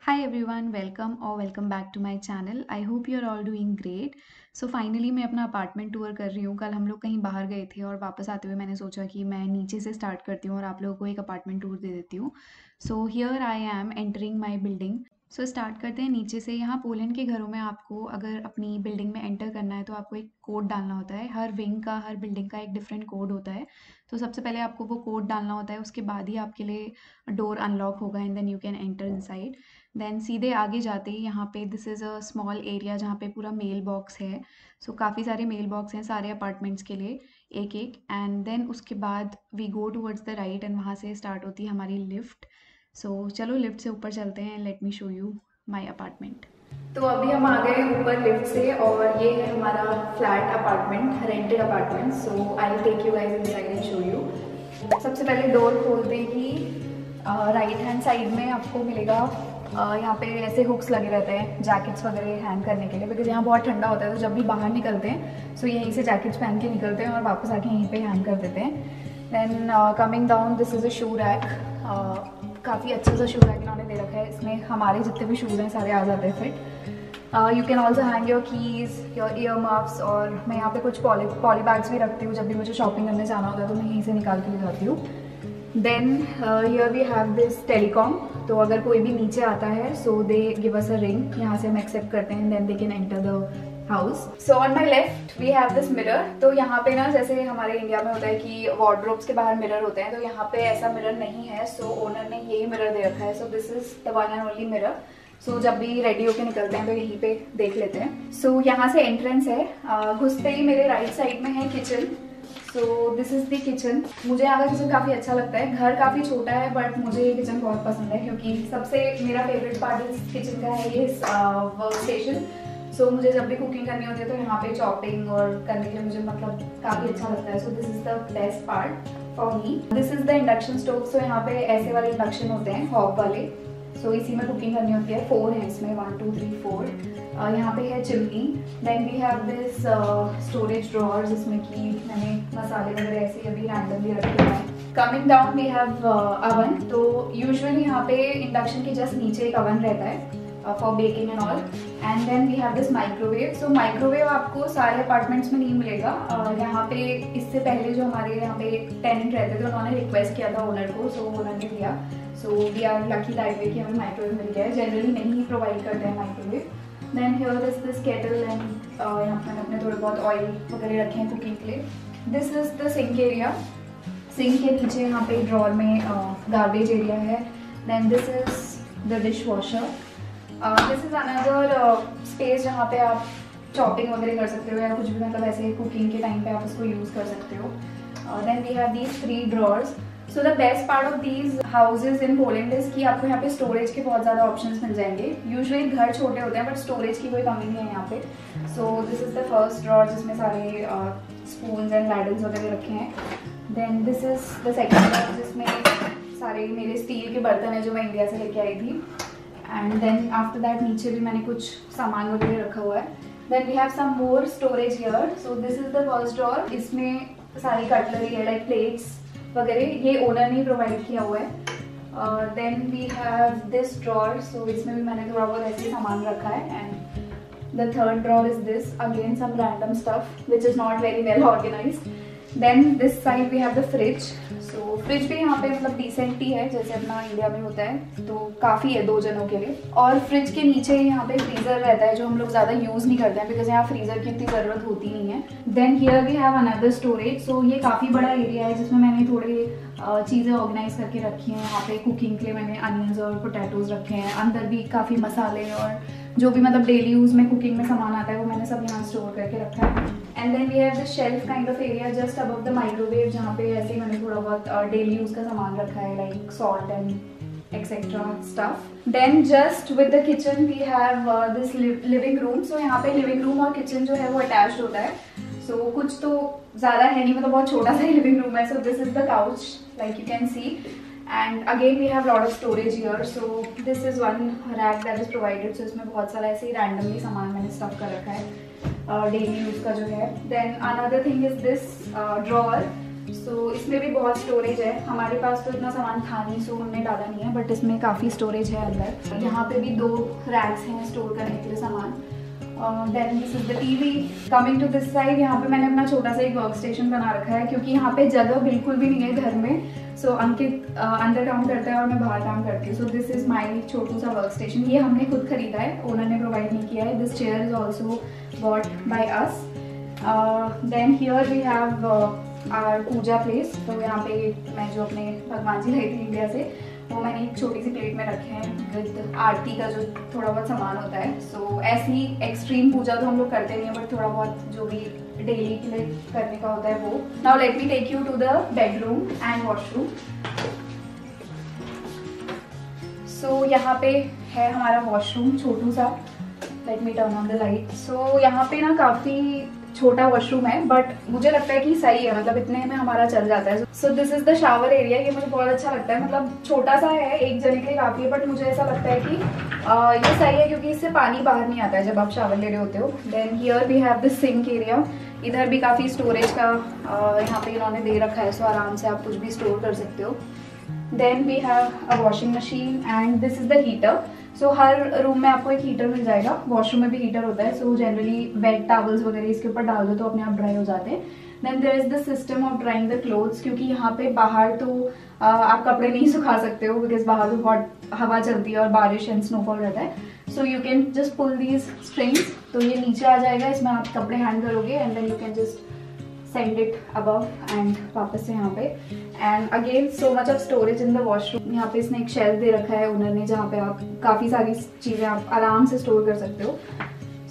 Hi everyone, welcome or welcome back to my channel. I hope you are all doing great. So finally मैं अपना apartment tour कर रही हूँ। कल हम लोग कहीं बाहर गए थे और वापस आते हुए मैंने सोचा कि मैं नीचे से स्टार्ट करती हूँ और आप लोगों को एक अपार्टमेंट टूर दे देती हूँ। So here I am entering my building. So start करते हैं नीचे से। यहाँ पोलैंड के घरों में आपको अगर अपनी बिल्डिंग में एंटर करना है तो आपको एक कोड डालना होता है। हर विंग का, हर बिल्डिंग का एक डिफरेंट कोड होता है। तो सबसे पहले आपको वो कोड डालना होता है, उसके बाद ही आपके लिए डोर अनलॉक होगा and then you can enter inside. Then सीधे आगे जाते ही यहाँ पे this is a small area जहाँ पे पूरा मेल बॉक्स है। सो काफ़ी सारे मेल बॉक्स हैं सारे अपार्टमेंट्स के लिए, एक एक। एंड देन उसके बाद we go towards the right and वहाँ से स्टार्ट होती है हमारी लिफ्ट। सो चलो लिफ्ट से ऊपर चलते हैं। Let me show you my apartment. तो अभी हम आ गए ऊपर लिफ्ट से और ये है हमारा flat apartment, rented apartment. So I will take you guys inside and show you. सबसे पहले डोर खोलते ही राइट हैंड साइड में आपको मिलेगा, यहाँ पे ऐसे हुक्स लगे रहते हैं जैकेट्स वगैरह हैंग करने के लिए, बिकॉज यहाँ बहुत ठंडा होता है। तो जब भी बाहर निकलते हैं सो यहीं से जैकेट्स पहन के निकलते हैं और वापस आके यहीं पे हैंग कर देते हैं। Then coming down this is a shoe rack. काफ़ी अच्छा सा शू रैक इन्होंने दे रखा है। इसमें हमारे जितने भी शूज़ हैं सारे आ जाते हैं fit. You can also hang your keys, your year muffs. और मैं यहाँ पे कुछ पॉली बैग्स भी रखती हूँ, जब भी मुझे शॉपिंग करने जाना होता है तो मैं यहीं से निकाल के ले जाती हूँ। Then here we have this telecom. तो अगर कोई भी नीचे आता है सो they give us a ring, यहाँ से हम एक्सेप्ट करते हैं, then they can enter the house. So on my left we have this mirror. तो यहाँ पे ना जैसे हमारे इंडिया में होता है कि वार्डरोब्स के बाहर मिरर होते हैं, तो यहाँ पे ऐसा मिरर नहीं है। सो ओनर ने यही मिरर दे रखा है। So this is the one and only mirror. So जब भी रेडी होके निकलते हैं तो यहीं पे देख लेते हैं। सो यहाँ से एंट्रेंस है। घुसते ही मेरे राइट साइड में है kitchen. So this is the kitchen. मुझे यहाँ का किचन काफ़ी अच्छा लगता है। घर काफ़ी छोटा है बट मुझे ये किचन बहुत पसंद है, क्योंकि सबसे मेरा फेवरेट पार्ट इस किचन का है ये वर्क स्टेशन। सो मुझे जब भी कुकिंग करनी होती है तो यहाँ पे चॉपिंग और करने के लिए मुझे मतलब काफ़ी अच्छा लगता है। So this is the best part for me. This is the induction stove. So यहाँ पे ऐसे वाले इंडक्शन होते हैं, हॉब वाले। सो इसी में कुकिंग करनी होती है। 4 है इसमें, 1 2 3 4। यहाँ पे है chimney. Then we have this storage drawer, जिसमें कि मैंने मसाले वगैरह ऐसे अभी रैंडमली रखे हुए हैं। Coming down we have oven. तो यूजुअली यहाँ पे इंडक्शन के जस्ट नीचे एक अवन रहता है for baking and all. And then we have this microwave. So microwave आपको सारे अपार्टमेंट्स में नहीं मिलेगा। यहाँ पे इससे पहले जो हमारे यहाँ पे टेनेंट रहते थे उन्होंने रिक्वेस्ट किया था ओनर को, सो ओनर ने दिया। So we are lucky that way कि हमें माइक्रोवेव मिल गया है। जनरली नहीं प्रोवाइड करते हैं microwave. Then here is this kettle and यहाँ पे मैंने अपने थोड़े बहुत ऑयल वगैरह रखे हैं कुकिंग के लिए। This is the sink area. Sink के नीचे यहाँ पे ड्रॉर में गार्बेज एरिया है। Then this is the dishwasher. This is another space जहाँ पे आप चॉपिंग वगैरह कर सकते हो या कुछ भी मतलब ऐसे कुकिंग के टाइम पे आप इसको यूज़ कर सकते हो। Then we have these 3 drawers. So the best part of these houses in Poland is कि आपको यहाँ पे स्टोरेज के बहुत ज़्यादा ऑप्शंस मिल जाएंगे। यूजुअली घर छोटे होते हैं बट स्टोरेज की कोई कमी नहीं है यहाँ पे। So this is the first drawer जिसमें सारे स्पून्स एंड लैडल्स वगैरह रखे हैं। Then this is the second drawer जिसमें सारे मेरे स्टील के बर्तन है जो मैं इंडिया से लेके आई थी। एंड देन आफ्टर दैट नीचे भी मैंने कुछ सामान वगैरह रखा हुआ है। Then we have some more storage here. So this is the first drawer. इसमें सारी कटलरी है, लाइक प्लेट्स वगैरह, ये ओनर ने प्रोवाइड किया हुआ है। Then we have this drawer. So इसमें भी मैंने थोड़ा बहुत ऐसे सामान रखा है। And the third drawer is this, again some random stuff which is not very well organised. Then this side we have the fridge. So fridge भी यहाँ पे मतलब डिसेंट ही है जैसे अपना इंडिया में होता है, तो काफ़ी है 2 जनों के लिए। और फ्रिज के नीचे यहाँ पे फ्रीज़र रहता है जो हम लोग ज़्यादा यूज़ नहीं करते हैं, बिकॉज यहाँ फ्रीज़र की इतनी ज़रूरत होती नहीं है। Then here we have another storage. So ये काफ़ी बड़ा एरिया है जिसमें मैंने थोड़े चीज़ें ऑर्गेनाइज करके रखी हैं। यहाँ पे कुकिंग के लिए मैंने अनियंस और पोटैटोज रखे हैं। अंदर भी काफ़ी मसाले और जो भी मतलब डेली यूज़ में कुकिंग में सामान आता है वो मैंने सब यहाँ स्टोर करके रखा है। And then we have this shelf kind of area just above the microwave, जहाँ पे ऐसे ही मैंने थोड़ा बहुत डेली यूज़ का सामान रखा है, like salt and etcetera stuff. Then just with the kitchen we have this living room. So यहाँ पे लिविंग रूम और किचन जो है वो अटैच्ड होता है। सो कुछ तो ज़्यादा है नहीं, मतलब बहुत छोटा सा ही लिविंग रूम है। So this is the couch, like you can see. And again we have lot of storage here. So this is one rack that is provided. So इसमें बहुत सारा ऐसे ही रैंडमली सामान मैंने स्टफ कर रखा है डेली यूज का जो है। Then another thing is this drawer. So इसमें भी बहुत स्टोरेज है। हमारे पास तो इतना सामान था नहीं, सो हमने डाला नहीं है, बट इसमें काफ़ी स्टोरेज है अंदर। यहाँ पे भी 2 रैक्स हैं स्टोर करने के लिए सामान। Then this is the TV. Coming to this side, यहाँ पे मैंने अपना छोटा सा एक वर्क स्टेशन बना रखा है क्योंकि यहाँ पे जगह बिल्कुल भी नहीं है घर में। सो अंकित अंदर काम करता है और मैं बाहर काम करती हूँ। सो दिस इज माई छोटू सा वर्क स्टेशन। ये हमने खुद खरीदा है, ओनर ने प्रोवाइड नहीं किया है। This chair is also bought by us. Then here we have our puja place. तो यहाँ पे मैं जो अपने भगवान जी लाई थी इंडिया से, वो मैंने एक छोटी सी प्लेट में रखे हैं विद आरती का जो थोड़ा बहुत सामान होता है। सो ऐसी एक्सट्रीम पूजा तो हम लोग करते नहीं है, बट थोड़ा बहुत जो भी डेली के लिए करने का होता है वो। Now let me take you to the bedroom and washroom. So यहाँ पे है हमारा वॉशरूम छोटू सा। Let me turn on the light. So यहाँ पे ना काफ़ी छोटा वॉशरूम है, बट मुझे लगता है कि सही है, मतलब इतने में हमारा चल जाता है। So this is the shower area. ये मुझे बहुत अच्छा लगता है, मतलब छोटा सा है, एक जने के लिए काफ़ी है, बट मुझे ऐसा लगता है कि ये सही है क्योंकि इससे पानी बाहर नहीं आता है जब आप शावर ले रहे होते हो। Then here we have this sink area. इधर भी काफ़ी स्टोरेज का यहाँ पे इन्होंने दे रखा है, सो आराम से आप कुछ भी स्टोर कर सकते हो। Then we have a washing machine and this is the heater. So हर रूम में आपको एक हीटर मिल जाएगा। वॉशरूम में भी हीटर होता है। सो जनरली वेट टॉवल्स वगैरह इसके ऊपर डाल दो तो अपने आप ड्राई हो जाते हैं। Then there is the system of drying the clothes, क्योंकि यहाँ पे बाहर तो आप कपड़े नहीं सुखा सकते हो बिकॉज बाहर तो बहुत हवा चलती है और बारिश एंड स्नोफॉल रहता है। So you can just pull these strings, तो ये नीचे आ जाएगा, इसमें आप कपड़े हैंग करोगे and then you can just send it above and वापस से यहाँ पे। And again so much of storage in the washroom. यहाँ पे इसने एक शेल्फ दे रखा है ओनर ने, जहाँ पे आप काफ़ी सारी चीज़ें आप आराम से स्टोर कर सकते हो।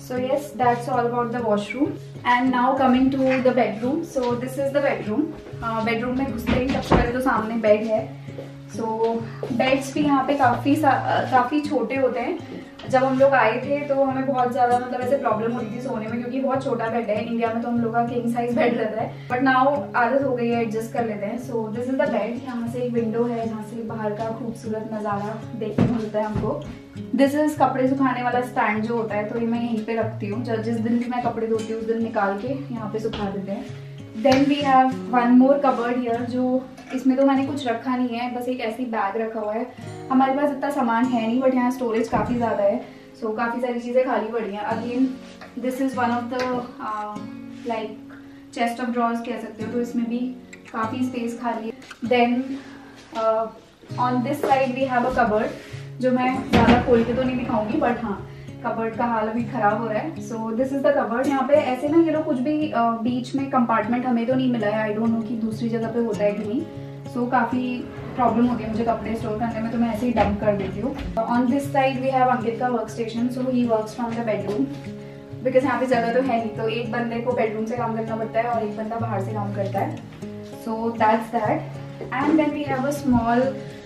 So yes, that's all about the washroom. And now coming to the bedroom. So this is the bedroom. Bedroom में घुसते ही सबसे पहले तो सामने बेड है। सो बेड्स भी यहाँ पे काफ़ी छोटे होते हैं। जब हम लोग आए थे तो हमें बहुत ज़्यादा मतलब ऐसे प्रॉब्लम होती थी सोने में, क्योंकि बहुत छोटा बेड है। इंडिया में तो हम लोग का किंग साइज बेड रहता है, बट नाउ आदत हो गई है, एडजस्ट कर लेते हैं। सो दिस इज द बेड। यहाँ से एक विंडो है जहाँ से बाहर का खूबसूरत नज़ारा देखने को मिलता है हमको। दिस इज कपड़े सुखाने वाला स्टैंड जो होता है, तो ये मैं यहीं पे रखती हूँ। जिस दिन भी मैं कपड़े धोती हूँ उस दिन निकाल के यहाँ पे सुखा देते हैं। Then we have one more cupboard here, जो इसमें तो मैंने कुछ रखा नहीं है, बस एक ऐसी बैग रखा हुआ है। हमारे पास इतना सामान है नहीं, बट यहाँ स्टोरेज काफ़ी ज़्यादा है। सो काफ़ी सारी चीज़ें खाली पड़ी हैं। Again this is one of the like chest of drawers कह सकते हो, तो इसमें भी काफ़ी स्पेस खाली है। Then on this side we have a cupboard, जो मैं ज़्यादा खोल के तो नहीं दिखाऊंगी, बट हाँ कबर्ड का हाल अभी ख़राब हो रहा है। So this is the cupboard. यहाँ पे ऐसे ना ये लोग कुछ भी बीच में कंपार्टमेंट हमें तो नहीं मिला है, आई डोंट नो कि दूसरी जगह पे होता है कि नहीं। सो काफ़ी प्रॉब्लम होती है मुझे कपड़े स्टोर करने में, तो मैं ऐसे ही डंप कर देती हूँ। On this side we have Ankit का work station. So he works from the bedroom, because यहाँ पे जगह तो है नहीं, तो एक बंदे को बेडरूम से काम करना पड़ता है और एक बंदा बाहर से काम करता है। So that's that. And then we have a small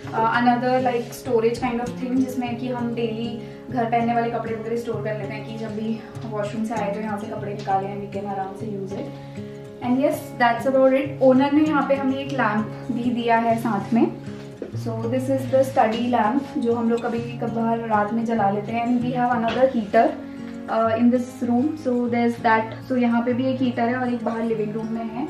another like storage kind of thing, जिसमें कि हम डेली घर पहनने वाले कपड़े वगैरह स्टोर कर लेते हैं कि जब भी वॉशरूम से आए तो यहाँ से कपड़े निकाले हैं, वी कैन आराम से use it. And yes, that's about it. Owner ने यहाँ पे हमें एक लैम्प भी दिया है साथ में। सो this is the study lamp, जो हम लोग कभी कभार रात में जला लेते हैं। And we have another heater in this room. So there is that. So यहाँ पे भी एक हीटर है और एक बाहर लिविंग रूम में है।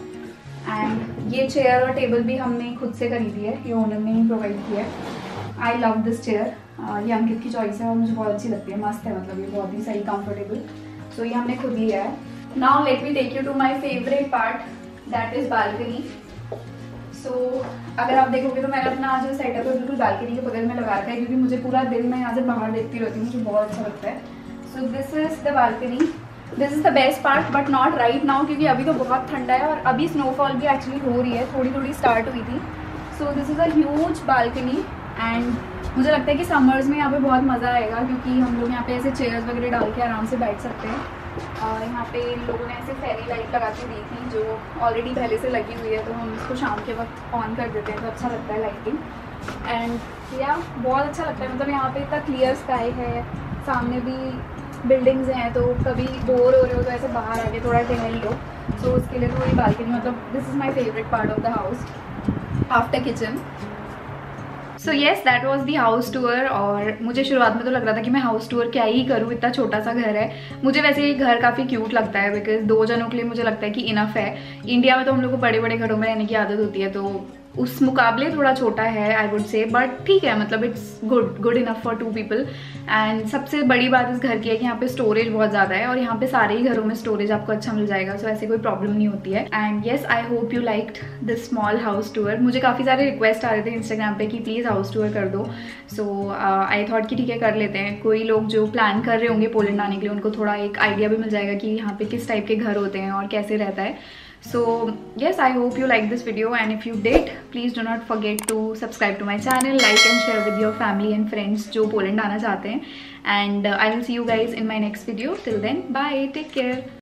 एंड ये चेयर और टेबल भी हमने खुद से खरीदी है, ये ओनर ने ही प्रोवाइड किया है। I love this chair. ये अंकित की चॉइस है और मुझे बहुत अच्छी लगती है, मस्त है, मतलब ये बहुत ही सही कंफर्टेबल। सो ये हमने खुद लिया है। Now let me take you to my favourite part, that is balcony. So अगर आप देखोगे तो मैंने अपना जो सेटअप है बिल्कुल बालकनी के बगल में लगा रखा है, क्योंकि मुझे पूरा दिन मैं यहाँ से बाहर देखती रहती हूँ, मुझे बहुत अच्छा लगता है। So this is the balcony. This is the best part, but not right now, क्योंकि अभी तो बहुत ठंडा है और अभी स्नोफॉल भी एक्चुअली हो रही है, थोड़ी थोड़ी स्टार्ट हुई थी। सो this is a huge balcony and मुझे लगता है कि समर्स में यहाँ पे बहुत मज़ा आएगा, क्योंकि हम लोग यहाँ पे ऐसे चेयर्स वगैरह डाल के आराम से बैठ सकते हैं। यहाँ पे लोगों ने ऐसे फेरी लाइट लगा के दी थी, जो ऑलरेडी पहले से लगी हुई है, तो हम इसको शाम के वक्त ऑन कर देते हैं, तो अच्छा लगता है लाइटिंग। एंड या बहुत अच्छा लगता है, मतलब यहाँ पे इतना क्लियर स्काई है, सामने भी बिल्डिंग्स हैं, तो कभी बोर हो रहे हो तो ऐसे बाहर आके थोड़ा टहल लो। सो उसके लिए तो ये बालकनी, मतलब this is my favourite part of the house after kitchen. So yes, that was the house tour. और मुझे शुरुआत में तो लग रहा था कि मैं हाउस टूर क्या ही करूँ, इतना छोटा सा घर है। मुझे वैसे ये घर काफ़ी क्यूट लगता है, बिकॉज 2 जनों के लिए मुझे लगता है कि इनफ है। इंडिया में तो हम लोग को बड़े बड़े घरों में रहने की आदत होती है, तो उस मुकाबले थोड़ा छोटा है आई वुड से, बट ठीक है, मतलब it's good enough for 2 people. And सबसे बड़ी बात इस घर की है कि यहाँ पे स्टोरेज बहुत ज़्यादा है, और यहाँ पे सारे ही घरों में स्टोरेज आपको अच्छा मिल जाएगा, सो ऐसी कोई प्रॉब्लम नहीं होती है। And yes, I hope you liked this small house tour. मुझे काफ़ी सारे रिक्वेस्ट आ रहे थे इंस्टाग्राम पे कि प्लीज़ हाउस टूर कर दो, सो आई थॉट कि ठीक है, कर लेते हैं। कोई लोग जो प्लान कर रहे होंगे पोलैंड आने के लिए, उनको थोड़ा एक आइडिया भी मिल जाएगा कि यहाँ पे किस टाइप के घर होते हैं और कैसे रहता है। So yes, I hope you like this video, and if you did, please do not forget to subscribe to my channel, like and share with your family and friends जो पोलैंड आना चाहते हैं। And I will see you guys in my next video. Till then, bye, take care.